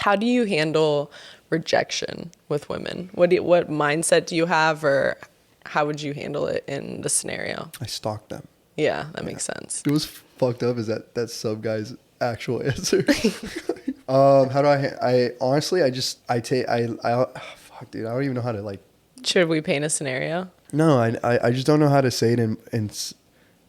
How do you handle rejection with women? What mindset do you have, or how would you handle it in the scenario? I stalk them. Yeah, that makes sense. It was fucked up is that's some guy's actual answer. How do I honestly, fuck, dude, I don't even know how to like. Should we paint a scenario? No, I just don't know how to say it in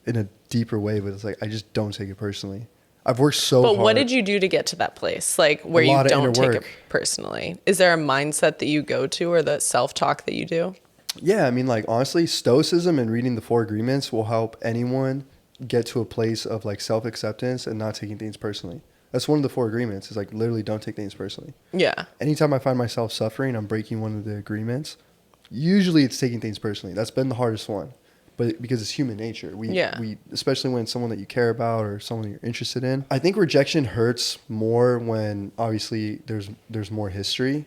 a deeper way, but it's like, I just don't take it personally. I've worked so hard. But what did you do to get to that place? Like where you don't take it personally? Is there a mindset that you go to, or the self-talk that you do? Yeah, I mean, like, honestly, stoicism and reading the 4 agreements will help anyone get to a place of like self-acceptance and not taking things personally. That's one of the 4 agreements, is like literally don't take things personally. Yeah. Anytime I find myself suffering, I'm breaking one of the agreements. Usually it's taking things personally. That's been the hardest one. But because it's human nature. We especially when it's someone that you care about or someone you're interested in. I think rejection hurts more when obviously there's more history.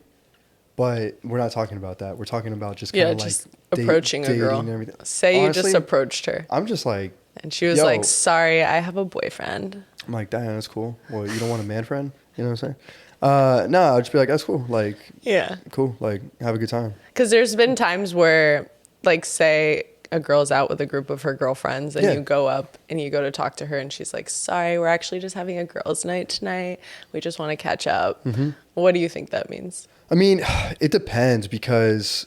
But we're not talking about that. We're talking about just kind of like approaching a girl. Say honestly, you just approached her. I'm just like, and she was like, sorry, I have a boyfriend. I'm like, damn, that's cool. Well, you don't want a man friend? You know what I'm saying? No, I'll just be like, that's cool. Like, yeah, cool. Like, have a good time. Because there's been times where, like, say a girl's out with a group of her girlfriends and you go up and you go to talk to her and she's like, sorry, we're actually just having a girls' night tonight. We just want to catch up. Mm-hmm. What do you think that means? I mean, it depends, because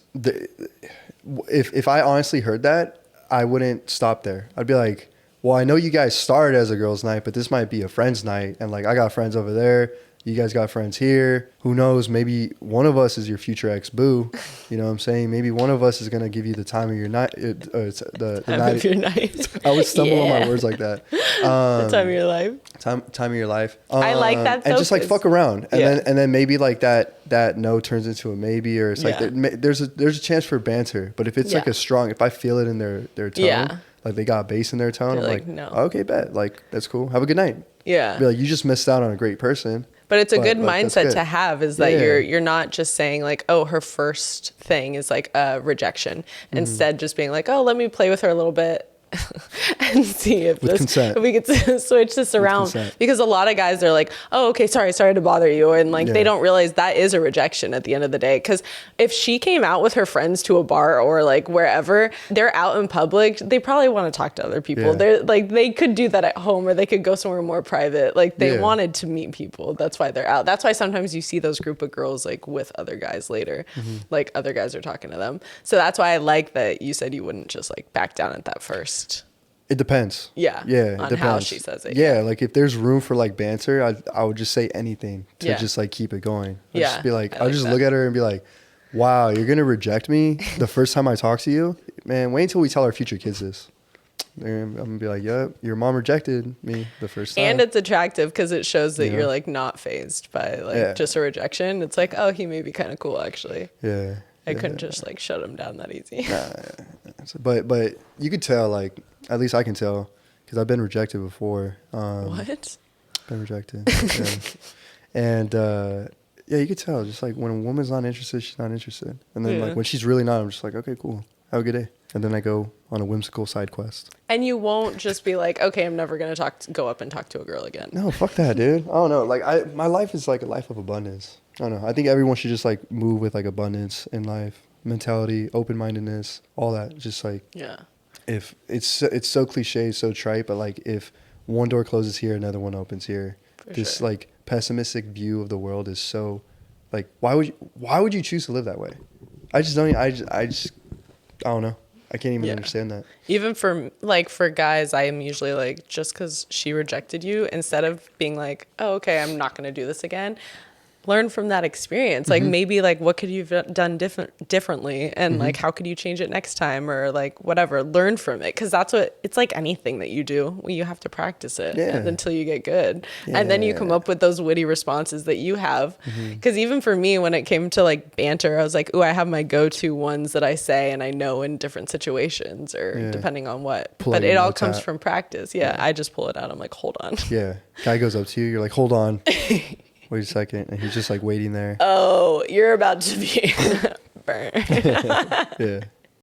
if I honestly heard that, I wouldn't stop there. I'd be like, well, I know you guys started as a girls' night, but this might be a friend's night. And like, I got friends over there. You guys got friends here. Who knows? Maybe one of us is your future ex-boo. You know what I'm saying? Maybe one of us is going to give you the time of your night. The night of your night. I would stumble on my words like that. The time of your life. Time of your life. I like that though. And just like fuck around. And then maybe like that no turns into a maybe, or it's like there's a chance for banter. But if it's like if I feel it in their tone, like they got bass in their tone, I'm like, no. Okay, bet. Like, that's cool. Have a good night. Yeah. Be like, you just missed out on a great person. But it's a good mindset to have, is that you're not just saying like, oh, her first thing is like a rejection. Mm-hmm. Instead, just being like, oh, let me play with her a little bit and see if we could switch this around. Because a lot of guys are like, oh, okay, sorry to bother you. And like, they don't realize that is a rejection at the end of the day. Because if she came out with her friends to a bar or like wherever, they're out in public, they probably want to talk to other people. They're like, they could do that at home, or they could go somewhere more private. Like, they wanted to meet people. That's why they're out. That's why sometimes you see those group of girls like with other guys later. Mm-hmm. Like, other guys are talking to them. So that's why I like that you said you wouldn't just like back down at that first. It depends. Yeah. Yeah. It depends. How she says it. Yeah. Like, if there's room for like banter, I would just say anything to just like keep it going. I'll just be like, I'll just look at her and be like, wow, you're going to reject me the first time I talk to you? Man, wait until we tell our future kids this. I'm going to be like, yep, your mom rejected me the first time. And it's attractive because it shows that you're like not fazed by like just a rejection. It's like, oh, he may be kind of cool actually. Yeah. I couldn't just like shut him down that easy. But you could tell, like, at least I can tell, because I've been rejected before. What? Been rejected. And you could tell, just like when a woman's not interested, she's not interested. And then like when she's really not, I'm just like, okay, cool. Have a good day. And then I go on a whimsical side quest. And you won't just be like, okay, I'm never going to go up and talk to a girl again. No, fuck that, dude. I don't know. Like, my life is like a life of abundance. I don't know. I think everyone should just like move with like abundance in life, mentality, open-mindedness, all that. Just like, if it's so cliche, so trite, but like if one door closes here, another one opens here. This like pessimistic view of the world is so like, why would you choose to live that way? I don't know. I can't even understand that. Even for guys, I am usually like, just because she rejected you, instead of being like, oh, okay, I'm not going to do this again, learn from that experience. Like, maybe like, what could you have done differently, and like, how could you change it next time, or like whatever. Learn from it, because that's what it's like. Anything that you do, you have to practice it until you get good, and then you come up with those witty responses that you have. Because even for me, when it came to like banter, I was like, ooh, I have my go-to ones that I say and I know in different situations, or depending on what. But it all comes from practice. I just pull it out. I'm like, hold on. Guy goes up to you, you're like, hold on. Wait a second. And he's just like waiting there. Oh, you're about to be burnt. Yeah.